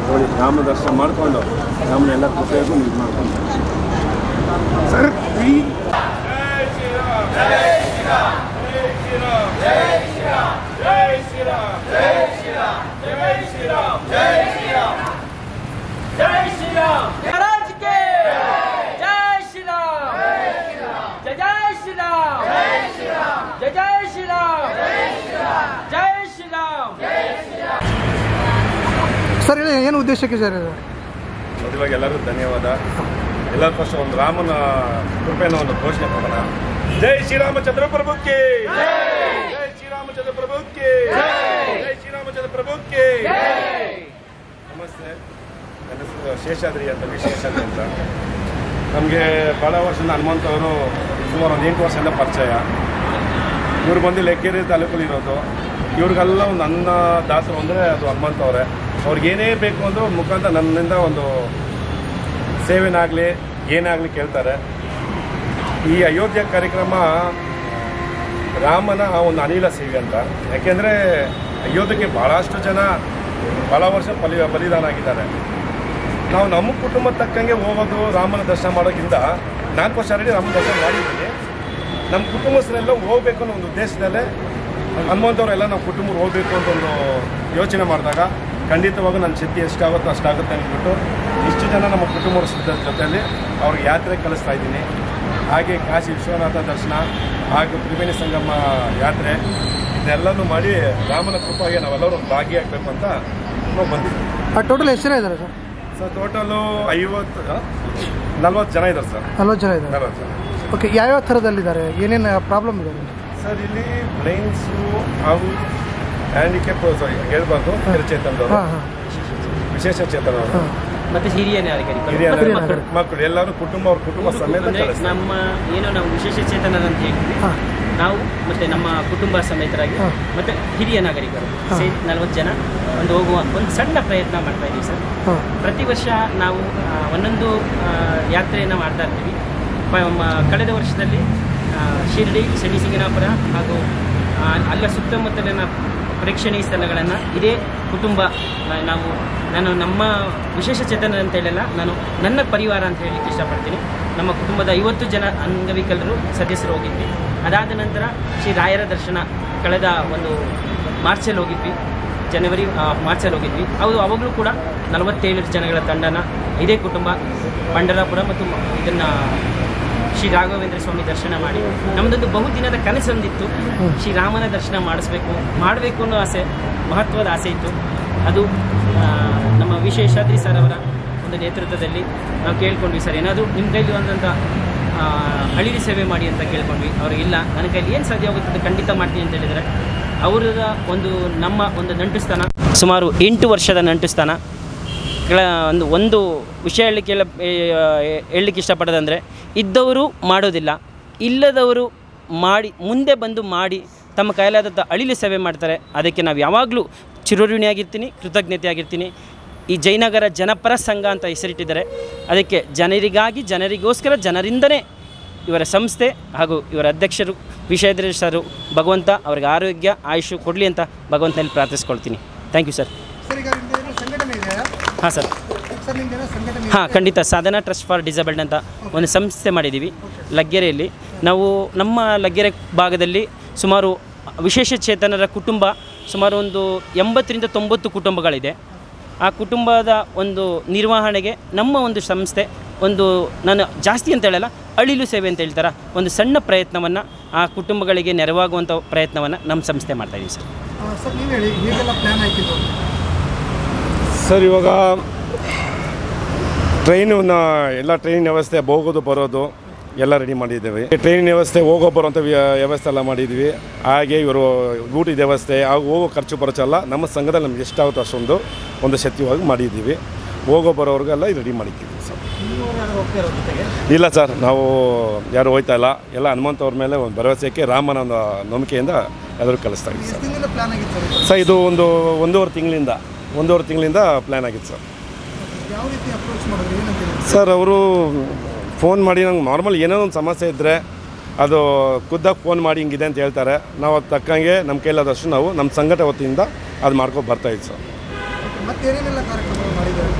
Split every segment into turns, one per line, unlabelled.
ನೋಡಿ ರಾಮ ದರ್ಶನ ಮಾಡಿಕೊಂಡು ರಾಮನೆಲ್ಲ ಕೃಪೆಗೂ ಇದು ಮಾಡ್ಕೊಂಡು ಸರ್
ಸರ್ ಹೇಳಿ ಏನು ಉದ್ದೇಶಕ್ಕೆ ಸರ್ ಇದು?
ಮೊದಲಾಗಿ ಎಲ್ಲರಿಗೂ ಧನ್ಯವಾದ. ಎಲ್ಲರ ಫಸ್ಟ್ ಒಂದು ರಾಮನ ಕೃಪೆನ ಒಂದು ಘೋಷಣೆ ಮಾಡೋಣ. ಜೈ ಶ್ರೀರಾಮಚಂದ್ರ ಪ್ರಭುಕ್ಕೆ, ಜೈ ಶ್ರೀರಾಮಚಂದ್ರ ಪ್ರಭುಕ್ಕೆ, ಜೈ ಶ್ರೀರಾಮಚಂದ್ರ ಪ್ರಭುಕ್ಕೆ. ನಮಸ್ತೆ, ನನ್ನ ಹೆಸರು ಶೇಷಾದ್ರಿ ಅಂತ, ವಿಶೇಷಾದ್ರಿ ಅಂತ. ನಮಗೆ ಭಾಳ ವರ್ಷದಿಂದ ಹನುಮಂತ ಅವರು ಸುಮಾರು ಒಂದು 8 ವರ್ಷದಿಂದ ಪರಿಚಯ. ಇವ್ರು ಬಂದು ಲೆಕ್ಕೇರಿ ತಾಲೂಕಲ್ಲಿ ಇರೋದು. ಇವ್ರಿಗೆಲ್ಲ ಒಂದು ಅನ್ನ ದಾಸರು ಅಂದರೆ ಅದು ಹನುಮಂತ ಅವರೇ. ಅವ್ರಿಗೇನೇ ಬೇಕು ಅಂದರೂ ಮುಖಾಂತರ ನನ್ನಿಂದ ಒಂದು ಸೇವೆನಾಗಲಿ ಏನಾಗಲಿ ಕೇಳ್ತಾರೆ. ಈ ಅಯೋಧ್ಯೆ ಕಾರ್ಯಕ್ರಮ ರಾಮನ ಒಂದು ಅನಿಲ ಸೇವೆ ಅಂತ. ಯಾಕೆಂದರೆ ಅಯೋಧ್ಯೆಗೆ ಭಾಳಷ್ಟು ಜನ ಭಾಳ ವರ್ಷ ಬಲಿದಾನ ಆಗಿದ್ದಾರೆ. ನಾವು ನಮ್ಮ ಕುಟುಂಬ ತಕ್ಕಂಗೆ ಹೋಗೋದು ರಾಮನ ದರ್ಶನ ಮಾಡೋಕ್ಕಿಂತ 4 ವರ್ಷ ಆಲ್ರೆಡಿ ರಾಮನ ದರ್ಶನ ಮಾಡಿದ್ದೀವಿ. ನಮ್ಮ ಕುಟುಂಬಸ್ಥರೆಲ್ಲ ಹೋಗಬೇಕು ಅನ್ನೋ ಒಂದು ಉದ್ದೇಶದಲ್ಲೇ ಹನುಮಂತವರೆಲ್ಲ ನಮ್ಮ ಕುಟುಂಬಕ್ಕೆ ಹೋಗಬೇಕು ಅಂತ ಒಂದು ಯೋಚನೆ ಮಾಡಿದಾಗ ಖಂಡಿತವಾಗೂ ನನ್ನ ಶಕ್ತಿ ಎಷ್ಟಾಗುತ್ತೋ ಅಷ್ಟಾಗುತ್ತೆ ಅಂದ್ಬಿಟ್ಟು ಇಷ್ಟು ಜನ ನಮ್ಮ ಕುಟುಂಬದ ಜೊತೆಯಲ್ಲಿ ಅವ್ರಿಗೆ ಯಾತ್ರೆ ಕಲಿಸ್ತಾ ಇದ್ದೀನಿ. ಹಾಗೆ ಕಾಶಿ ವಿಶ್ವನಾಥ ದರ್ಶನ ಹಾಗೂ ತ್ರಿವೇಣಿ ಸಂಗಮ ಯಾತ್ರೆ ಇದೆಲ್ಲನೂ ಮಾಡಿ ರಾಮನ ಕೃಪೆಗೆ ನಾವೆಲ್ಲರೂ ಭಾಗಿಯಾಗಬೇಕು ಅಂತ ನಾವು ಬಂದಿದ್ದೀವಿ.
ಟೋಟಲ್ ಎಷ್ಟು ಜನ ಇದ್ದಾರೆ ಸರ್?
ಸರ್ ಟೋಟಲು 40 ಜನ ಇದ್ದಾರೆ ಸರ್.
40 ಜನ ಇದ್ದಾರೆ.
40 ಜನ.
ಓಕೆ, ಯಾವ್ಯಾವ ಥರದಲ್ಲಿದ್ದಾರೆ, ಏನೇನು ಪ್ರಾಬ್ಲಮ್ ಇದೆ
ಸರ್? ಇಲ್ಲಿ ಬ್ಲೈಂಡ್ಸು ಹಾಗೂ ಹ್ಯಾಂಡಿಕ್ಯಾಪ್ ಹೇಳ್ಬಾರ್ದು, ಚೇತನದವರು, ವಿಶೇಷ ಚೇತನವರು
ಮತ್ತೆ ಹಿರಿಯ
ಮಕ್ಕಳು ಎಲ್ಲರೂ ಕುಟುಂಬ ಅವ್ರ ಕುಟುಂಬ ಸಮೇತ
ನಮ್ಮ ಏನು ನಾವು ವಿಶೇಷ ಚೇತನ ಅಂತ ಹೇಳ್ತೀವಿ ನಾವು, ಮತ್ತೆ ನಮ್ಮ ಕುಟುಂಬ ಸಮೇತರಾಗಿ ಮತ್ತೆ ಹಿರಿಯ ನಾಗರಿಕರು 40 ಜನ ಒಂದು ಹೋಗುವ ಒಂದು ಸಣ್ಣ ಪ್ರಯತ್ನ ಮಾಡ್ತಾ ಇದ್ದೀವಿ ಸರ್. ಪ್ರತಿ ವರ್ಷ ನಾವು ಒಂದೊಂದು ಯಾತ್ರೆಯನ್ನು ಮಾಡ್ತಾ ಇರ್ತೀವಿ. ಕಳೆದ ವರ್ಷದಲ್ಲಿ ಶಿರ್ಡಿ, ಶನಿಸಿಂಗನಾಪುರ ಹಾಗೂ ಅಲ್ಲ ಸುತ್ತಮುತ್ತಲಿನ ಪ್ರೇಕ್ಷಣೀಯ ಸ್ಥಳಗಳನ್ನು ಇದೇ ಕುಟುಂಬ ನಾನು ನಮ್ಮ ವಿಶೇಷ ಚೇತನ ಅಂತ ಹೇಳಲ್ಲ, ನಾನು ನನ್ನ ಪರಿವಾರ ಅಂತ ಹೇಳಲಿಕ್ಕೆ ಇಷ್ಟಪಡ್ತೀನಿ. ನಮ್ಮ ಕುಟುಂಬದ 50 ಜನ ಅಂಗವಿಕಲರು ಸದಸ್ಯರು ಹೋಗಿದ್ವಿ. ಅದಾದ ನಂತರ ಶ್ರೀ ರಾಯರ ದರ್ಶನ ಕಳೆದ ಒಂದು ಮಾರ್ಚಲ್ಲಿ ಹೋಗಿದ್ವಿ, ಮಾರ್ಚಲ್ಲಿ ಹೋಗಿದ್ವಿ. ಅವಾಗಲೂ ಕೂಡ 47 ಜನಗಳ ತಂಡನ ಇದೇ ಕುಟುಂಬ ಪಂಡರಾಪುರ ಮತ್ತು ಇದನ್ನು ಶ್ರೀ ರಾಘವೇಂದ್ರ ಸ್ವಾಮಿ ದರ್ಶನ ಮಾಡಿ ನಮ್ಮದೊಂದು ಬಹುದಿನದ ಕನಸೊಂದಿತ್ತು. ಶ್ರೀರಾಮನ ದರ್ಶನ ಮಾಡಬೇಕು ಅನ್ನೋ ಆಸೆ, ಮಹತ್ವದ ಆಸೆ ಇತ್ತು. ಅದು ನಮ್ಮ ವಿಶೇಷಾದ್ರಿ ಸರ್ ಅವರ ಒಂದು ನೇತೃತ್ವದಲ್ಲಿ ನಾವು ಕೇಳ್ಕೊಂಡ್ವಿ, ಸರ್ ಏನಾದರೂ ನಿಮ್ಮ ಕೈಲಿ ಒಂದಂಥ ಅಳಿಲಿ ಸೇವೆ ಮಾಡಿ ಅಂತ ಕೇಳ್ಕೊಂಡ್ವಿ. ಅವ್ರಿಗಿಲ್ಲ, ನನ್ನ ಕೈಲಿ ಏನು ಸಾಧ್ಯ ಆಗುತ್ತದೆ ಖಂಡಿತ ಮಾಡ್ತೀನಿ ಅಂತ ಹೇಳಿದರೆ ಅವರ ನಮ್ಮ ಒಂದು ನಂಟುಸ್ಥಾನ ಸುಮಾರು 8 ವರ್ಷದ ನಂಟುಸ್ಥಾನ. ಒಂದು ವಿಷಯ ಹೇಳಲಿಕ್ಕೆ ಇಷ್ಟಪಡೋದಂದರೆ, ಇದ್ದವರು ಮಾಡೋದಿಲ್ಲ, ಇಲ್ಲದವರು ಮುಂದೆ ಬಂದು ಮಾಡಿ ತಮ್ಮ ಕೈಲಾದಂಥ ಅಳಿಲು ಸೇವೆ ಮಾಡ್ತಾರೆ. ಅದಕ್ಕೆ ನಾವು ಯಾವಾಗಲೂ ಚಿರಋಣಿಯಾಗಿರ್ತೀನಿ, ಕೃತಜ್ಞತೆಯಾಗಿರ್ತೀನಿ. ಈ ಜಯನಗರ ಜನಪರ ಸಂಘ ಅಂತ ಹೆಸರಿಟ್ಟಿದ್ದಾರೆ. ಅದಕ್ಕೆ ಜನರಿಗೋಸ್ಕರ ಜನರಿಂದನೇ ಇವರ ಸಂಸ್ಥೆ ಹಾಗೂ ಇವರ ಅಧ್ಯಕ್ಷರು ವಿಷಯೇಂದ್ರ ಸರ್, ಭಗವಂತ ಅವ್ರಿಗೆ ಆರೋಗ್ಯ ಆಯುಷು ಕೊಡಲಿ ಅಂತ ಭಗವಂತನಲ್ಲಿ ಪ್ರಾರ್ಥಿಸ್ಕೊಳ್ತೀನಿ. Thank you sir. ಹಾಂ ಸರ್. ಹಾಂ, ಖಂಡಿತ. ಸಾಧನಾ ಟ್ರಸ್ಟ್ ಫಾರ್ ಡಿಸೇಬಲ್ಡ್ ಅಂತ ಒಂದು ಸಂಸ್ಥೆ ಮಾಡಿದ್ದೀವಿ ಲಗ್ಗೆರೆಯಲ್ಲಿ. ನಾವು ನಮ್ಮ ಲಗ್ಗೆರೆ ಭಾಗದಲ್ಲಿ ಸುಮಾರು ವಿಶೇಷ ಚೇತನರ ಕುಟುಂಬ ಸುಮಾರು ಒಂದು 80ರಿಂದ 90 ಕುಟುಂಬಗಳಿದೆ. ಆ ಕುಟುಂಬದ ಒಂದು ನಿರ್ವಹಣೆಗೆ ನಮ್ಮ ಒಂದು ಸಂಸ್ಥೆ ನಾನು ಜಾಸ್ತಿ ಅಂತ ಹೇಳಲ್ಲ, ಅಳಿಲು ಸೇವೆ ಅಂತ ಹೇಳ್ತಾರೆ, ಒಂದು ಸಣ್ಣ ಪ್ರಯತ್ನವನ್ನು ಆ ಕುಟುಂಬಗಳಿಗೆ ನೆರವಾಗುವಂಥ ಪ್ರಯತ್ನವನ್ನು ನಮ್ಮ ಸಂಸ್ಥೆ ಮಾಡ್ತಾಯಿದ್ದೀವಿ ಸರ್.
ಸರ್ ಇವಾಗ ಎಲ್ಲ ಟ್ರೈನ್ ವ್ಯವಸ್ಥೆ ಹೋಗೋದು ಬರೋದು ಎಲ್ಲ ರೆಡಿ ಮಾಡಿದ್ದೇವೆ. ಟ್ರೈನ್ ವ್ಯವಸ್ಥೆ ಹೋಗೋ ಬರೋಂಥ ವ್ಯವಸ್ಥೆ ಎಲ್ಲ ಮಾಡಿದ್ವಿ. ಹಾಗೆ ಇವರು ಊಟದ ವ್ಯವಸ್ಥೆ ಹಾಗೂ ಹೋಗೋ ಖರ್ಚು ಬರೋಚಲ್ಲ ನಮ್ಮ ಸಂಘದಲ್ಲಿ ನಮ್ಗೆ ಎಷ್ಟಾಗುತ್ತೋ ಅಷ್ಟೊಂದು ಒಂದು ಶಕ್ತಿವಾಗಿ ಮಾಡಿದ್ದೀವಿ. ಹೋಗೋ ಬರೋರಿಗೆಲ್ಲ ರೆಡಿ ಮಾಡಿದ್ದೀವಿ ಸರ್. ಇಲ್ಲ ಸರ್, ನಾವು ಯಾರು ಹೋಯ್ತಾ ಇಲ್ಲ, ಎಲ್ಲ ಹನುಮಂತವ್ರ ಮೇಲೆ ಒಂದು ಭರವಸೆಗೆ ರಾಮನ ಒಂದು ನಂಬಿಕೆಯಿಂದ ಎಲ್ಲರೂ ಕಲಿಸ್ತಾ ಇದ್ದೀವಿ ಸರ್. ಸರ್ ಇದು ಒಂದೂವರೆ ತಿಂಗಳಿಂದ ಪ್ಲ್ಯಾನ್ ಆಗಿತ್ತು ಸರ್. ಸರ್ ಅವರು ಫೋನ್ ಮಾಡಿ ನಂಗೆ ನಾರ್ಮಲ್ ಏನೋ ಒಂದು ಸಮಸ್ಯೆ ಇದ್ದರೆ ಅದು ಖುದ್ದಾಗಿ ಫೋನ್ ಮಾಡಿ ಹಿಂಗಿದೆ ಅಂತ ಹೇಳ್ತಾರೆ. ನಾವು ಅದು ತಕ್ಕಂಗೆ ನಮ್ಮ ಕೈಲಾದಷ್ಟು ನಾವು ನಮ್ಮ ಸಂಘಟ ವತಿಯಿಂದ ಅದು ಮಾಡ್ಕೊಂಡು ಬರ್ತಾಯಿದ್ದು ಸರ್.
ಮತ್ತೇನೇನೆಲ್ಲ ಕಾರ್ಯಕ್ರಮ ಮಾಡಿದ್ದಾರೆ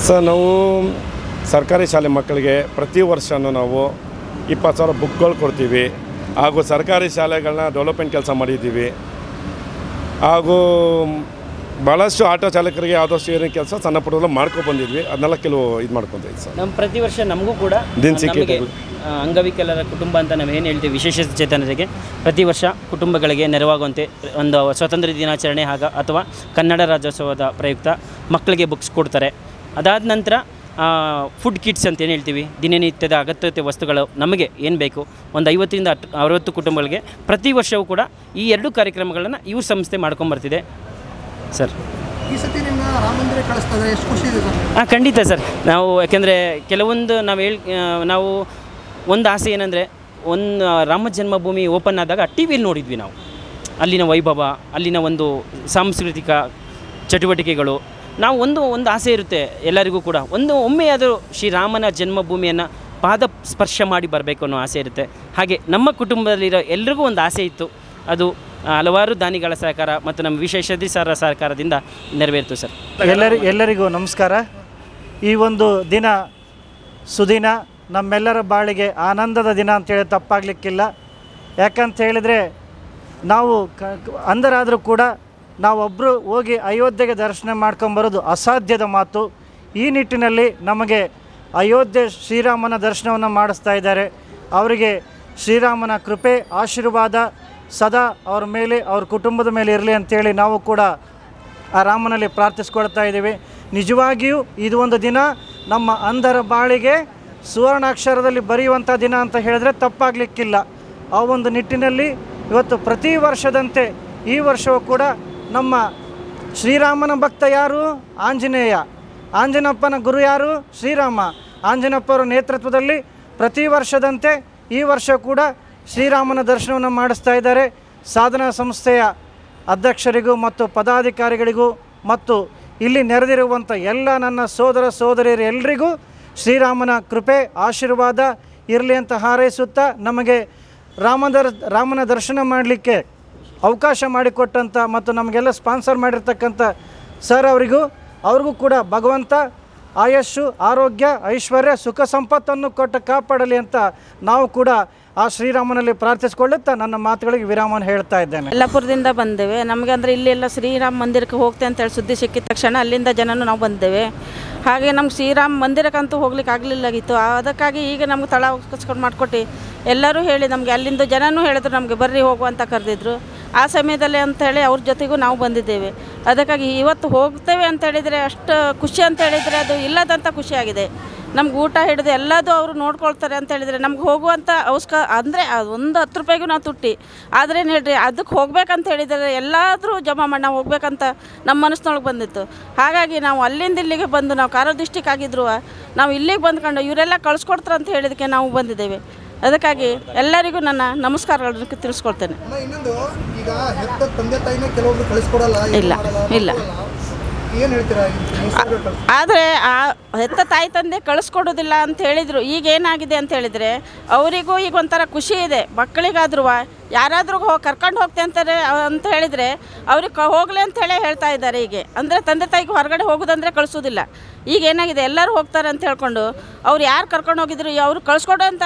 ಸರ್? ನಾವು ಸರ್ಕಾರಿ ಶಾಲೆ ಮಕ್ಕಳಿಗೆ ಪ್ರತಿ ವರ್ಷವೂ ನಾವು 20,000 ಬುಕ್ಗಳು ಕೊಡ್ತೀವಿ. ಹಾಗೂ ಸರ್ಕಾರಿ ಶಾಲೆಗಳನ್ನ ಡೆವಲಪ್ಮೆಂಟ್ ಕೆಲಸ ಮಾಡಿದ್ದೀವಿ. ಹಾಗೂ ಭಾಳಷ್ಟು ಆಟೋ ಚಾಲಕರಿಗೆ ಆದಷ್ಟು ಏನೇ ಕೆಲಸ ಸಣ್ಣ ಪುಟ್ಟದೆಲ್ಲ ಮಾಡ್ಕೊಂಡು ಬಂದಿದ್ವಿ. ಅದನ್ನೆಲ್ಲ ಕೆಲವು ಇದು ಮಾಡ್ಕೊತೀವಿ ಸರ್.
ನಮ್ಮ ಪ್ರತಿ ವರ್ಷ ನಮಗೂ ಕೂಡ
ದಿನಸಿಕೆ
ಅಂಗವಿಕಲರ ಕುಟುಂಬ ಅಂತ ನಾವು ಏನು ಹೇಳ್ತೀವಿ, ವಿಶೇಷ ಚೇತನರಿಗೆ ಪ್ರತಿ ವರ್ಷ ಕುಟುಂಬಗಳಿಗೆ ನೆರವಾಗುವಂತೆ ಒಂದು ಸ್ವಾತಂತ್ರ್ಯ ದಿನಾಚರಣೆ ಅಥವಾ ಕನ್ನಡ ರಾಜ್ಯೋತ್ಸವದ ಪ್ರಯುಕ್ತ ಮಕ್ಕಳಿಗೆ ಬುಕ್ಸ್ ಕೊಡ್ತಾರೆ. ಅದಾದ ನಂತರ ಫುಡ್ ಕಿಟ್ಸ್ ಅಂತ ಏನು ಹೇಳ್ತೀವಿ, ದಿನನಿತ್ಯದ ಅಗತ್ಯತೆ ವಸ್ತುಗಳು ನಮಗೆ ಏನು ಬೇಕು ಒಂದು 50ರಿಂದ 60 ಕುಟುಂಬಗಳಿಗೆ ಪ್ರತಿ ವರ್ಷವೂ ಕೂಡ ಈ 2 ಕಾರ್ಯಕ್ರಮಗಳನ್ನು ಇವ್ರ ಸಂಸ್ಥೆ ಮಾಡ್ಕೊಂಬರ್ತಿದೆ ಸರ್.
ಈ ಸತಿ ನಿಮ್ಮ ರಾಮ ಮಂದಿರ ಕಳಿಸ್ತದೆ, ಎಷ್ಟು ಖುಷಿ ಇದೆ ಸರ್?
ಖಂಡಿತ ಸರ್. ನಾವು ಯಾಕೆಂದರೆ ಕೆಲವೊಂದು ನಾವು ಒಂದು ಆಸೆ ಏನಂದರೆ, ಒಂದು ರಾಮ ಜನ್ಮಭೂಮಿ ಓಪನ್ ಆದಾಗ ಟಿ ವಿಯಲ್ಲಿ ನೋಡಿದ್ವಿ ನಾವು ಅಲ್ಲಿನ ವೈಭವ, ಅಲ್ಲಿನ ಒಂದು ಸಾಂಸ್ಕೃತಿಕ ಚಟುವಟಿಕೆಗಳು. ನಾವು ಒಂದು ಆಸೆ ಇರುತ್ತೆ ಎಲ್ಲರಿಗೂ ಕೂಡ, ಒಮ್ಮೆಯಾದರೂ ಶ್ರೀರಾಮನ ಜನ್ಮಭೂಮಿಯನ್ನು ಪಾದ ಸ್ಪರ್ಶ ಮಾಡಿ ಬರಬೇಕು ಅನ್ನೋ ಆಸೆ ಇರುತ್ತೆ. ಹಾಗೆ ನಮ್ಮ ಕುಟುಂಬದಲ್ಲಿರೋ ಎಲ್ರಿಗೂ ಒಂದು ಆಸೆ ಇತ್ತು. ಅದು ಹಲವಾರು ದಾನಿಗಳ ಸಹಕಾರ ಮತ್ತು ನಮ್ಮ ವಿಶೇಷಾಧಿಕಾರ ಸಹಕಾರದಿಂದ ನೆರವೇರಿತು ಸರ್.
ಎಲ್ಲರಿಗೂ ನಮಸ್ಕಾರ. ಈ ಒಂದು ದಿನ ಸುದಿನ ನಮ್ಮೆಲ್ಲರ ಬಾಳಿಗೆ ಆನಂದದ ದಿನ ಅಂತೇಳಿ ತಪ್ಪಾಗಲಿಕ್ಕಿಲ್ಲ. ಯಾಕಂತ ಹೇಳಿದರೆ ನಾವು ಅಂದರಾದರೂ ಕೂಡ ನಾವೊಬ್ಬರು ಹೋಗಿ ಅಯೋಧ್ಯೆಗೆ ದರ್ಶನ ಮಾಡ್ಕೊಂಬರೋದು ಅಸಾಧ್ಯದ ಮಾತು. ಈ ನಿಟ್ಟಿನಲ್ಲಿ ನಮಗೆ ಅಯೋಧ್ಯೆ ಶ್ರೀರಾಮನ ದರ್ಶನವನ್ನು ಮಾಡಿಸ್ತಾ ಇದ್ದಾರೆ. ಅವರಿಗೆ ಶ್ರೀರಾಮನ ಕೃಪೆ ಆಶೀರ್ವಾದ ಸದಾ ಅವ್ರ ಮೇಲೆ, ಅವ್ರ ಕುಟುಂಬದ ಮೇಲೆ ಇರಲಿ ಅಂಥೇಳಿ ನಾವು ಕೂಡ ಆ ರಾಮನಲ್ಲಿ ಪ್ರಾರ್ಥಿಸ್ಕೊಳ್ತಾ ಇದ್ದೀವಿ. ನಿಜವಾಗಿಯೂ ಇದು ಒಂದು ದಿನ ನಮ್ಮ ಅಂಧರ ಬಾಳಿಗೆ ಸುವರ್ಣಾಕ್ಷರದಲ್ಲಿ ಬರೆಯುವಂಥ ದಿನ ಅಂತ ಹೇಳಿದ್ರೆ ತಪ್ಪಾಗಲಿಕ್ಕಿಲ್ಲ. ಆ ಒಂದು ನಿಟ್ಟಿನಲ್ಲಿ ಇವತ್ತು ಪ್ರತಿ ವರ್ಷದಂತೆ ಈ ವರ್ಷವೂ ಕೂಡ ನಮ್ಮ ಶ್ರೀರಾಮನ ಭಕ್ತ ಯಾರು? ಆಂಜನೇಯ. ಆಂಜನಪ್ಪನ ಗುರು ಯಾರು? ಶ್ರೀರಾಮ. ಆಂಜನಪ್ಪರ ನೇತೃತ್ವದಲ್ಲಿ ಪ್ರತಿ ವರ್ಷದಂತೆ ಈ ವರ್ಷ ಕೂಡ ಶ್ರೀರಾಮನ ದರ್ಶನವನ್ನು ಮಾಡಿಸ್ತಾ ಇದ್ದಾರೆ. ಸಾಧನಾ ಸಂಸ್ಥೆಯ ಅಧ್ಯಕ್ಷರಿಗೂ ಮತ್ತು ಪದಾಧಿಕಾರಿಗಳಿಗೂ ಮತ್ತು ಇಲ್ಲಿ ನೆರೆದಿರುವಂಥ ಎಲ್ಲ ನನ್ನ ಸೋದರ ಸೋದರಿಯರು ಎಲ್ರಿಗೂ ಶ್ರೀರಾಮನ ಕೃಪೆ ಆಶೀರ್ವಾದ ಇರಲಿ ಅಂತ ಹಾರೈಸುತ್ತಾ, ನಮಗೆ ರಾಮನ ದರ್ಶನ ಮಾಡಲಿಕ್ಕೆ ಅವಕಾಶ ಮಾಡಿಕೊಟ್ಟಂಥ ಮತ್ತು ನಮಗೆಲ್ಲ ಸ್ಪಾನ್ಸರ್ ಮಾಡಿರ್ತಕ್ಕಂಥ ಸರ್ ಅವ್ರಿಗೂ ಕೂಡ ಭಗವಂತ ಆಯಸ್ಸು, ಆರೋಗ್ಯ, ಐಶ್ವರ್ಯ, ಸುಖ ಸಂಪತ್ತನ್ನು ಕೊಟ್ಟು ಕಾಪಾಡಲಿ ಅಂತ ನಾವು ಕೂಡ ಆ ಶ್ರೀರಾಮನಲ್ಲಿ ಪ್ರಾರ್ಥಿಸ್ಕೊಳ್ಳುತ್ತಾ ನನ್ನ ಮಾತುಗಳಿಗೆ ವಿರಾಮವನ್ನು ಹೇಳ್ತಾ ಇದ್ದೇನೆ.
ಯಲ್ಲಾಪುರದಿಂದ ಬಂದೇವೆ. ನಮಗೆ ಅಂದರೆ ಇಲ್ಲೆಲ್ಲ ಶ್ರೀರಾಮ ಮಂದಿರಕ್ಕೆ ಹೋಗ್ತೆ ಅಂತೇಳಿ ಸುದ್ದಿ ಸಿಕ್ಕಿದ ತಕ್ಷಣ ಅಲ್ಲಿಂದ ಜನನು ನಾವು ಬಂದೇವೆ. ಹಾಗೆ ನಮ್ಗೆ ಶ್ರೀರಾಮ ಮಂದಿರಕ್ಕಂತೂ ಹೋಗ್ಲಿಕ್ಕೆ ಆಗಲಿಲ್ಲಾಗಿತ್ತು. ಅದಕ್ಕಾಗಿ ಈಗ ನಮ್ಗೆ ತಳ ಕಸ್ಕೊಂಡು ಮಾಡಿಕೊಟ್ಟು ಎಲ್ಲರೂ ಹೇಳಿ ನಮಗೆ ಅಲ್ಲಿಂದ ಜನನೂ ಹೇಳಿದ್ರು ನಮಗೆ ಬರ್ರಿ ಹೋಗುವ ಅಂತ ಕರೆದಿದ್ರು. ಆ ಸಮಯದಲ್ಲಿ ಅಂಥೇಳಿ ಅವ್ರ ಜೊತೆಗೂ ನಾವು ಬಂದಿದ್ದೇವೆ. ಅದಕ್ಕಾಗಿ ಇವತ್ತು ಹೋಗ್ತೇವೆ ಅಂತ ಹೇಳಿದರೆ ಅಷ್ಟು ಖುಷಿ ಅಂತ ಹೇಳಿದರೆ ಅದು ಇಲ್ಲದಂಥ ಖುಷಿಯಾಗಿದೆ. ನಮ್ಗೆ ಊಟ ಹಿಡಿದು ಎಲ್ಲದೂ ಅವರು ನೋಡ್ಕೊಳ್ತಾರೆ ಅಂತ ಹೇಳಿದರೆ ನಮ್ಗೆ ಹೋಗುವಂಥ ಅಂದರೆ ಒಂದು 10 ರೂಪಾಯಿಗೂ ನಾವು ತುಟ್ಟಿ ಆದರೆ ಹೇಳ್ರಿ ಅದಕ್ಕೆ ಹೋಗ್ಬೇಕಂತ ಹೇಳಿದರೆ ಎಲ್ಲಾದರೂ ಜಮಾ ಮಾಡಿ ನಾವು ಹೋಗ್ಬೇಕಂತ ನಮ್ಮ ಮನಸ್ಸಿನೊಳಗೆ ಬಂದಿತ್ತು. ಹಾಗಾಗಿ ನಾವು ಅಲ್ಲಿಂದ ಇಲ್ಲಿಗೆ ಬಂದು ನಾವು ಕಾರವಾರ ಡಿಸ್ಟಿಕ್ ಆಗಿದ್ರು ನಾವು ಇಲ್ಲಿಗೆ ಬಂದ್ಕೊಂಡು ಇವರೆಲ್ಲ ಕಳಿಸ್ಕೊಡ್ತಾರೆ ಅಂತ ಹೇಳಿದಕ್ಕೆ ನಾವು ಬಂದಿದ್ದೇವೆ. ಅದಕ್ಕಾಗಿ ಎಲ್ಲರಿಗೂ ನನ್ನ ನಮಸ್ಕಾರಗಳನ್ನು ತಿಳಿಸ್ಕೊಳ್ತೇನೆ.
ಇನ್ನೊಂದು, ಈಗ ಹೆತ್ತ ತಂದೆ ತಾಯಿನ ಕೆಲವೊಬ್ರು ಕಳಿಸ್ಕೊಡಲ್ಲ,
ಇಲ್ಲ
ಏನು ಹೇಳ್ತೀರಾ?
ಆದರೆ ಆ ಹೆತ್ತ ತಾಯಿ ತಂದೆ ಕಳಿಸ್ಕೊಡೋದಿಲ್ಲ ಅಂತ ಹೇಳಿದರು. ಈಗ ಏನಾಗಿದೆ ಅಂತ ಹೇಳಿದರೆ ಅವರಿಗೂ ಈಗ ಒಂಥರ ಖುಷಿ ಇದೆ. ಮಕ್ಕಳಿಗಾದ್ರೂ ಯಾರಾದರೂ ಕರ್ಕೊಂಡು ಹೋಗ್ತೆ ಅಂತಾರೆ ಅಂತ ಹೇಳಿದರೆ ಅವ್ರಿಗೆ ಹೋಗಲಿ ಅಂತೇಳಿ ಹೇಳ್ತಾ ಇದ್ದಾರೆ. ಈಗ ಅಂದರೆ ತಂದೆ ತಾಯಿಗೆ ಹೊರಗಡೆ ಹೋಗೋದಂದರೆ ಕಳಿಸೋದಿಲ್ಲ. ಈಗ ಏನಾಗಿದೆ ಎಲ್ಲರೂ ಹೋಗ್ತಾರೆ ಅಂತ ಹೇಳ್ಕೊಂಡು ಅವ್ರು ಯಾರು ಕರ್ಕೊಂಡು ಹೋಗಿದ್ರು ಅವ್ರು ಕಳಿಸ್ಕೊಡೋಂಥ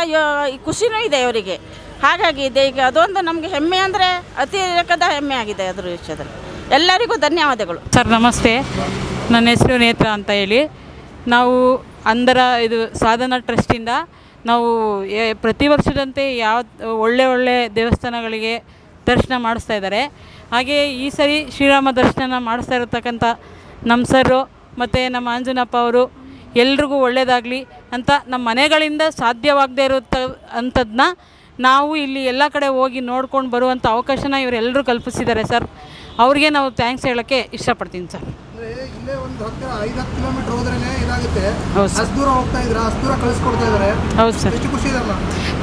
ಖುಷಿನೂ ಇದೆ ಅವರಿಗೆ. ಹಾಗಾಗಿ ಈಗ ಅದೊಂದು ನಮಗೆ ಹೆಮ್ಮೆ ಅಂದರೆ ಅತಿರೇಕದ ಹೆಮ್ಮೆ ಆಗಿದೆ ಅದ್ರ ವಿಷಯದಲ್ಲಿ. ಎಲ್ಲರಿಗೂ ಧನ್ಯವಾದಗಳು
ಸರ್. ನಮಸ್ತೆ, ನನ್ನ ಹೆಸರು ನೇತ್ರ ಅಂತ ಹೇಳಿ. ನಾವು ಇದು ಸಾಧನಾ ಟ್ರಸ್ಟಿಂದ ನಾವು ಪ್ರತಿ ವರ್ಷದಂತೆ ಒಳ್ಳೆ ದೇವಸ್ಥಾನಗಳಿಗೆ ದರ್ಶನ ಮಾಡಿಸ್ತಾ ಇದ್ದಾರೆ. ಹಾಗೆ ಈ ಸರಿ ಶ್ರೀರಾಮ ದರ್ಶನ ಮಾಡಿಸ್ತಾ ಇರತಕ್ಕಂಥ ನಮ್ಮ ಸರು ಮತ್ತು ನಮ್ಮ ಆಂಜನಪ್ಪ ಅವರು ಎಲ್ರಿಗೂ ಒಳ್ಳೆಯದಾಗಲಿ ಅಂತ ನಮ್ಮ ಮನೆಗಳಿಂದ ಸಾಧ್ಯವಾಗದೇ ಅಂಥದ್ದನ್ನ ನಾವು ಇಲ್ಲಿ ಎಲ್ಲ ಕಡೆ ಹೋಗಿ ನೋಡ್ಕೊಂಡು ಬರುವಂಥ ಅವಕಾಶನ ಇವರೆಲ್ಲರೂ ಕಲ್ಪಿಸಿದ್ದಾರೆ ಸರ್. ಅವ್ರಿಗೆ ನಾವು ಥ್ಯಾಂಕ್ಸ್ ಹೇಳೋಕ್ಕೆ ಇಷ್ಟಪಡ್ತೀನಿ ಸರ್.
ಇಲ್ಲೇ ಒಂದು 5-10 ಕಿಲೋಮೀಟರ್ ಹೋದ್ರೇ ಇದಾಗುತ್ತೆ.
ಹೌದು ಸರ್.
ಅಷ್ಟು ದೂರ ಹೋಗ್ತಾ ಇದ್ರೆ ಅಷ್ಟು ದೂರ ಕಳಿಸ್ಕೊಡ್ತಾ ಇದ್ದಾರೆ.
ಹೌದು ಸರ್,
ಎಷ್ಟು ಖುಷಿ ಇದಲ್ಲ?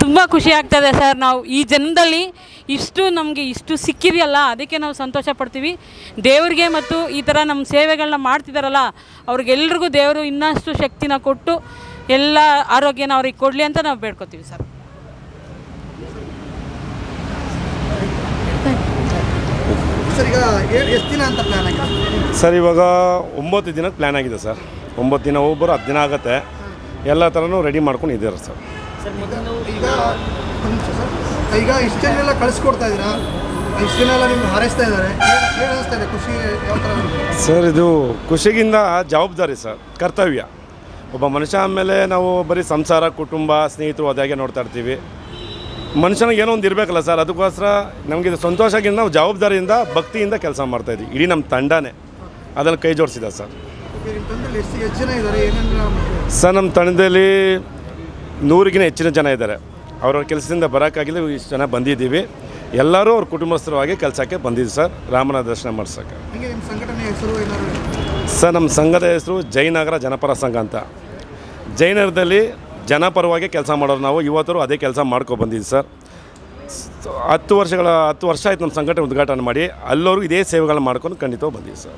ತುಂಬ ಖುಷಿ ಆಗ್ತದೆ ಸರ್. ನಾವು ಈ ಜನದಲ್ಲಿ ನಮಗೆ ಇಷ್ಟು ಸಿಕ್ಕಿದೆಯಲ್ಲ, ಅದಕ್ಕೆ ನಾವು ಸಂತೋಷ ಪಡ್ತೀವಿ. ದೇವರಿಗೆ ಮತ್ತು ಈ ಥರ ನಮ್ಮ ಸೇವೆಗಳನ್ನ ಮಾಡ್ತಿದ್ದಾರಲ್ಲ ಅವ್ರಿಗೆಲ್ರಿಗೂ ದೇವರು ಇನ್ನಷ್ಟು ಶಕ್ತಿನ ಕೊಟ್ಟು ಎಲ್ಲ ಆರೋಗ್ಯನ ಅವ್ರಿಗೆ ಕೊಡಲಿ ಅಂತ ನಾವು ಬೇಡ್ಕೊತೀವಿ ಸರ್.
ಸರ್ ಈಗ ಎಷ್ಟು ದಿನ ಅಂತ ಪ್ಲ್ಯಾನ್ ಆಗಿದೆ
ಸರ್? ಇವಾಗ 9 ದಿನಕ್ಕೆ ಪ್ಲ್ಯಾನ್ ಆಗಿದೆ ಸರ್. 9 ದಿನ ಒಬ್ಬರು 10 ದಿನ ಆಗುತ್ತೆ. ಎಲ್ಲ ಥರನೂ ರೆಡಿ ಮಾಡ್ಕೊಂಡು ಇದ್ದಾರೆ ಸರ್.
ಈಗ ಈಗ ಇಷ್ಟನ್ನೆಲ್ಲ ಕಳಿಸ್ಕೊಡ್ತಾ ಇದ್ದೀರಾ, ಇಷ್ಟನ್ನೆಲ್ಲ ನಿಮ್ಗೆ ಹಾರೈಸ್ತಾ ಇದ್ದಾರೆ, ಏನು ಅನಿಸ್ತಾ ಇದೆ? ಖುಷಿ ಯಾವ ಥರ
ಸರ್? ಇದು ಖುಷಿಗಿಂತ ಜವಾಬ್ದಾರಿ ಸರ್, ಕರ್ತವ್ಯ. ಒಬ್ಬ ಮನುಷ್ಯ ಆದಮೇಲೆ ನಾವು ಬರೀ ಸಂಸಾರ, ಕುಟುಂಬ, ಸ್ನೇಹಿತರು ಅದಾಗೆ ನೋಡ್ತಾ ಇರ್ತೀವಿ. ಮನುಷ್ಯನಿಗೆ ಏನೋ ಒಂದು ಇರಬೇಕಲ್ಲ ಸರ್. ಅದಕ್ಕೋಸ್ಕರ ನಮಗೆ ಇದು ಸಂತೋಷಕ್ಕಿಂತ ನಾವು ಜವಾಬ್ದಾರಿಯಿಂದ, ಭಕ್ತಿಯಿಂದ ಕೆಲಸ ಮಾಡ್ತಾಯಿದ್ವಿ. ಇಡೀ ನಮ್ಮ ತಂಡನೇ ಅದನ್ನು ಕೈ ಜೋಡಿಸಿದೆ ಸರ್. ಸರ್ ನಮ್ಮ ತಂಡದಲ್ಲಿ 100ಗಿಂತ ಹೆಚ್ಚಿನ ಜನ ಇದ್ದಾರೆ. ಅವ್ರವ್ರ ಕೆಲಸದಿಂದ ಬರೋಕ್ಕಾಗಿಲ್ಲ, ಇಷ್ಟು ಜನ ಬಂದಿದ್ದೀವಿ. ಎಲ್ಲರೂ ಅವ್ರ ಕುಟುಂಬಸ್ಥರವಾಗಿ ಕೆಲಸಕ್ಕೆ ಬಂದಿದ್ದೀವಿ ಸರ್, ರಾಮನ ದರ್ಶನ ಮಾಡ್ಸೋಕ್ಕೆ. ಸರ್ ನಮ್ಮ ಸಂಘದ ಹೆಸರು ಜಯನಗರ ಜನಪರ ಸಂಘ ಅಂತ. ಜಯನಗರದಲ್ಲಿ ಜನಪರವಾಗಿ ಕೆಲಸ ಮಾಡೋರು ನಾವು. ಇವತ್ತರೂ ಅದೇ ಕೆಲಸ ಮಾಡ್ಕೊ ಬಂದಿದ್ದೀವಿ ಸರ್. 10 ವರ್ಷ ಆಯ್ತು ನಮ್ಮ ಸಂಘಟನೆ ಉದ್ಘಾಟನೆ ಮಾಡಿ. ಅಲ್ಲವರು ಇದೇ ಸೇವೆಗಳನ್ನ ಮಾಡ್ಕೊಂಡು ಖಂಡಿತವಾಗಿ ಬಂದಿದ್ದೀವಿ ಸರ್.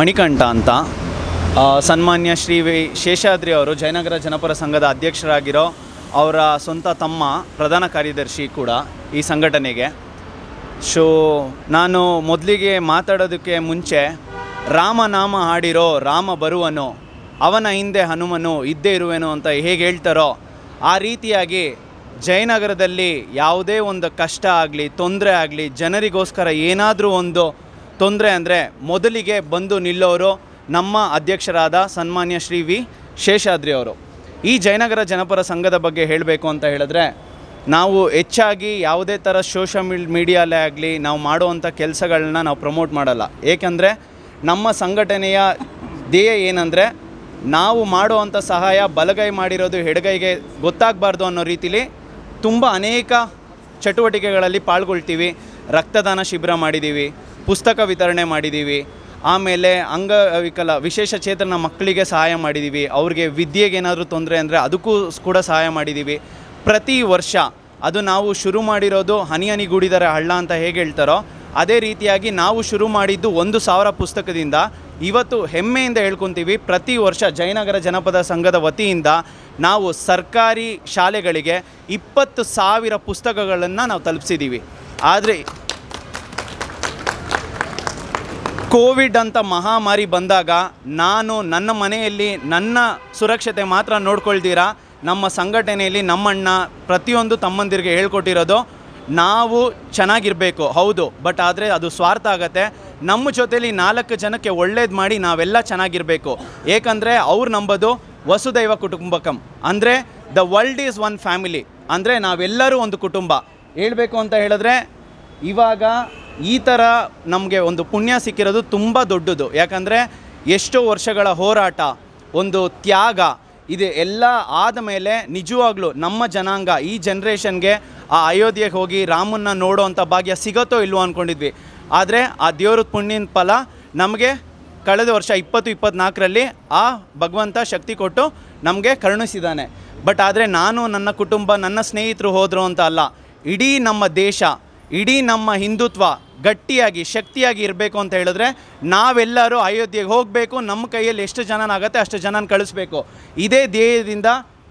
ಮಣಿಕಂಠ ಅಂತ ಸನ್ಮಾನ್ಯ ಶ್ರೀ ಶೇಷಾದ್ರಿ ಅವರು ಜಯನಗರ ಜನಪರ ಸಂಘದ ಅಧ್ಯಕ್ಷರಾಗಿರೋ ಅವರ ಸ್ವಂತ ತಮ್ಮ ಪ್ರಧಾನ ಕಾರ್ಯದರ್ಶಿ ಕೂಡ ಈ ಸಂಘಟನೆಗೆ. ನಾನು ಮೊದಲಿಗೆ ಮಾತಾಡೋದಕ್ಕೆ ಮುಂಚೆ ರಾಮನಾಮ ಹಾಡಿರೋ ರಾಮ ಬರುವನು, ಅವನ ಹಿಂದೆ ಹನುಮನು ಇದ್ದೇ ಇರುವೆನು ಅಂತ ಹೇಗೆ ಹೇಳ್ತಾರೋ ಆ ರೀತಿಯಾಗಿ ಜಯನಗರದಲ್ಲಿ ಯಾವುದೇ ಒಂದು ಕಷ್ಟ ಆಗಲಿ, ತೊಂದರೆ ಆಗಲಿ, ಜನರಿಗೋಸ್ಕರ ಏನಾದರೂ ಒಂದು ತೊಂದರೆ ಅಂದರೆ ಮೊದಲಿಗೆ ಬಂದು ನಿಲ್ಲೋರು ನಮ್ಮ ಅಧ್ಯಕ್ಷರಾದ ಸನ್ಮಾನ್ಯ ಶ್ರೀ ಶೇಷಾದ್ರಿ ಅವರು. ಈ ಜಯನಗರ ಜನಪರ ಸಂಘದ ಬಗ್ಗೆ ಹೇಳಬೇಕು ಅಂತ ಹೇಳಿದ್ರೆ, ನಾವು ಹೆಚ್ಚಾಗಿ ಯಾವುದೇ ಥರ ಸೋಷಲ್ ಮೀಡಿಯಾಲೇ ಆಗಲಿ ನಾವು ಮಾಡುವಂಥ ಕೆಲಸಗಳನ್ನ ನಾವು ಪ್ರಮೋಟ್ ಮಾಡಲ್ಲ. ಏಕೆಂದರೆ ನಮ್ಮ ಸಂಘಟನೆಯ ಧ್ಯೇಯ ಏನಂದರೆ, ನಾವು ಮಾಡುವಂಥ ಸಹಾಯ ಬಲಗೈ ಮಾಡಿರೋದು ಎಡಗೈಗೆ ಗೊತ್ತಾಗಬಾರ್ದು ಅನ್ನೋ ರೀತಿಲಿ ತುಂಬ ಅನೇಕ ಚಟುವಟಿಕೆಗಳಲ್ಲಿ ಪಾಲ್ಗೊಳ್ತೀವಿ. ರಕ್ತದಾನ ಶಿಬಿರ ಮಾಡಿದ್ದೀವಿ, ಪುಸ್ತಕ ವಿತರಣೆ ಮಾಡಿದ್ದೀವಿ, ಆಮೇಲೆ ಅಂಗವಿಕಲ ವಿಶೇಷ ಚೇತನ ಮಕ್ಕಳಿಗೆ ಸಹಾಯ ಮಾಡಿದ್ದೀವಿ. ಅವ್ರಿಗೆ ವಿದ್ಯೆಗೆ ಏನಾದರೂ ತೊಂದರೆ ಅಂದರೆ ಅದಕ್ಕೂ ಕೂಡ ಸಹಾಯ ಮಾಡಿದ್ದೀವಿ. ಪ್ರತಿ ವರ್ಷ ಅದು ನಾವು ಶುರು ಮಾಡಿರೋದು ಹನಿ ಹನಿ ಗೂಡಿದರೆ ಹಳ್ಳ ಅಂತ ಹೇಗೆ ಹೇಳ್ತಾರೋ ಅದೇ ರೀತಿಯಾಗಿ ನಾವು ಶುರು ಮಾಡಿದ್ದು 1000 ಪುಸ್ತಕದಿಂದ ಇವತ್ತು ಹೆಮ್ಮೆಯಿಂದ ಹೇಳ್ಕೊತೀವಿ. ಪ್ರತಿ ವರ್ಷ ಜಯನಗರ ಜನಪದ ಸಂಘದ ವತಿಯಿಂದ ನಾವು ಸರ್ಕಾರಿ ಶಾಲೆಗಳಿಗೆ 20,000 ಪುಸ್ತಕಗಳನ್ನು ನಾವು ತಲುಪಿಸಿದ್ದೀವಿ. ಆದರೆ ಕೋವಿಡ್ ಅಂತ ಮಹಾಮಾರಿ ಬಂದಾಗ ನಾನು ನನ್ನ ಮನೆಯಲ್ಲಿ ನನ್ನ ಸುರಕ್ಷತೆ ಮಾತ್ರ ನೋಡ್ಕೊಳ್ತೀರಾ, ನಮ್ಮ ಸಂಘಟನೆಯಲ್ಲಿ ನಮ್ಮಣ್ಣ ಪ್ರತಿಯೊಂದು ತಮ್ಮಂದಿರಿಗೆ ಹೇಳ್ಕೊಟ್ಟಿರೋದು ನಾವು ಚೆನ್ನಾಗಿರಬೇಕು. ಹೌದು, ಬಟ್ ಆದರೆ ಅದು ಸ್ವಾರ್ಥ ಆಗುತ್ತೆ. ನಮ್ಮ ಜೊತೆಲಿ 4 ಜನಕ್ಕೆ ಒಳ್ಳೇದು ಮಾಡಿ ನಾವೆಲ್ಲ ಚೆನ್ನಾಗಿರಬೇಕು. ಏಕೆಂದರೆ ಅವ್ರು ನಂಬೋದು ವಸುದೈವ ಕುಟುಂಬಕಂ, ಅಂದರೆ the world is one family, ಅಂದರೆ ನಾವೆಲ್ಲರೂ ಒಂದು ಕುಟುಂಬ. ಹೇಳಬೇಕು ಅಂತ ಹೇಳಿದ್ರೆ ಇವಾಗ ಈ ಥರ ನಮಗೆ ಒಂದು ಪುಣ್ಯ ಸಿಕ್ಕಿರೋದು ತುಂಬ ದೊಡ್ಡದು. ಯಾಕಂದರೆ ಎಷ್ಟೋ ವರ್ಷಗಳ ಹೋರಾಟ, ಒಂದು ತ್ಯಾಗ, ಇದು ಎಲ್ಲ ಆದಮೇಲೆ ನಿಜವಾಗ್ಲೂ ನಮ್ಮ ಜನಾಂಗ ಈ ಜನ್ರೇಷನ್ಗೆ ಆ ಅಯೋಧ್ಯೆಗೆ ಹೋಗಿ ರಾಮನ್ನ ನೋಡೋ ಅಂಥ ಭಾಗ್ಯ ಸಿಗುತ್ತೋ ಇಲ್ವೋ ಅಂದ್ಕೊಂಡಿದ್ವಿ. ಆದರೆ ಆ ದೇವ್ರ ಪುಣ್ಯನ ಫಲ ನಮಗೆ ಕಳೆದ ವರ್ಷ 2024ರಲ್ಲಿ ಆ ಭಗವಂತ ಶಕ್ತಿ ಕೊಟ್ಟು ನಮಗೆ ಕರುಣಿಸಿದ್ದಾನೆ. ಬಟ್ ಆದರೆ ನಾನು, ನನ್ನ ಕುಟುಂಬ, ನನ್ನ ಸ್ನೇಹಿತರು ಹೋದರು ಅಂತ ಅಲ್ಲ, ಇಡೀ ನಮ್ಮ ದೇಶ, ಇಡೀ ನಮ್ಮ ಹಿಂದುತ್ವ ಗಟ್ಟಿಯಾಗಿ ಶಕ್ತಿಯಾಗಿ ಇರಬೇಕು ಅಂತ ಹೇಳಿದ್ರೆ ನಾವೆಲ್ಲರೂ ಅಯೋಧ್ಯೆಗೆ ಹೋಗಬೇಕು. ನಮ್ಮ ಕೈಯಲ್ಲಿ ಎಷ್ಟು ಜನನಾಗುತ್ತೆ ಅಷ್ಟು ಜನನ ಕಳಿಸ್ಬೇಕು. ಇದೇ ಧ್ಯೇಯದಿಂದ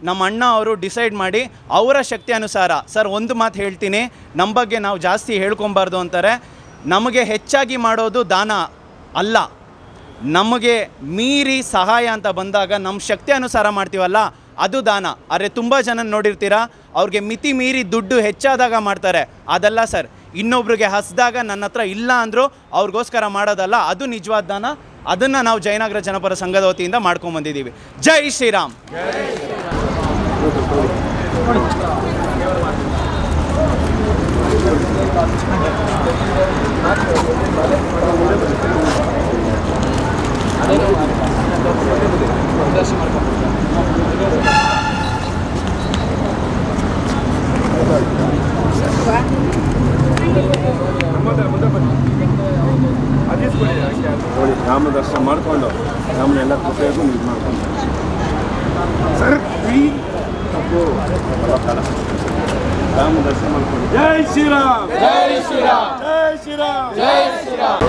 ನಮ್ಮ ಅಣ್ಣ ಅವರು ಡಿಸೈಡ್ ಮಾಡಿ ಅವರ ಶಕ್ತಿ ಅನುಸಾರ, ಸರ್ ಒಂದು ಮಾತು ಹೇಳ್ತೀನಿ, ನಮ್ಮ ಬಗ್ಗೆ ನಾವು ಜಾಸ್ತಿ ಹೇಳ್ಕೊಬಾರ್ದು ಅಂತಾರೆ. ನಮಗೆ ಹೆಚ್ಚಾಗಿ ಮಾಡೋದು ದಾನ ಅಲ್ಲ, ನಮಗೆ ಮೀರಿ ಸಹಾಯ ಅಂತ ಬಂದಾಗ ನಮ್ಮ ಶಕ್ತಿ ಅನುಸಾರ ಮಾಡ್ತೀವಲ್ಲ ಅದು ದಾನ. ಆದರೆ ತುಂಬ ಜನ ನೋಡಿರ್ತೀರಾ, ಅವ್ರಿಗೆ ಮಿತಿ ಮೀರಿ ದುಡ್ಡು ಹೆಚ್ಚಾದಾಗ ಮಾಡ್ತಾರೆ. ಅದಲ್ಲ ಸರ್, ಇನ್ನೊಬ್ರಿಗೆ ಹಸಿದಾಗ ನನ್ನ ಹತ್ರ ಇಲ್ಲ ಅಂದರೂ ಅವ್ರಿಗೋಸ್ಕರ ಮಾಡೋದಲ್ಲ, ಅದು ನಿಜವಾದ ದಾನ. ಅದನ್ನು ನಾವು ಜಯನಗರ ಜನಪರ ಸಂಘದ ವತಿಯಿಂದ ಮಾಡ್ಕೊಂಬಂದಿದ್ದೀವಿ. ಜೈ ಶ್ರೀರಾಮ್.
ರಾಮ ದರ್ಶನ ಮಾಡಿಕೊಂಡು ನಮ್ಮನ್ನೆಲ್ಲ ಖುಷಿಯಾಗೂ ಇದು ಮಾಡ್ಕೊಂಡು ಸರ್ ರಾಮ ದರ್ಶನ ಮಾಡ್ಕೊಂಡು ಜೈ ಶ್ರೀರಾಮ್, ಜೈ ಶ್ರೀರಾಮ್, ಜೈ ಶ್ರೀರಾಮ್, ಜೈ ಶ್ರೀರಾಮ್.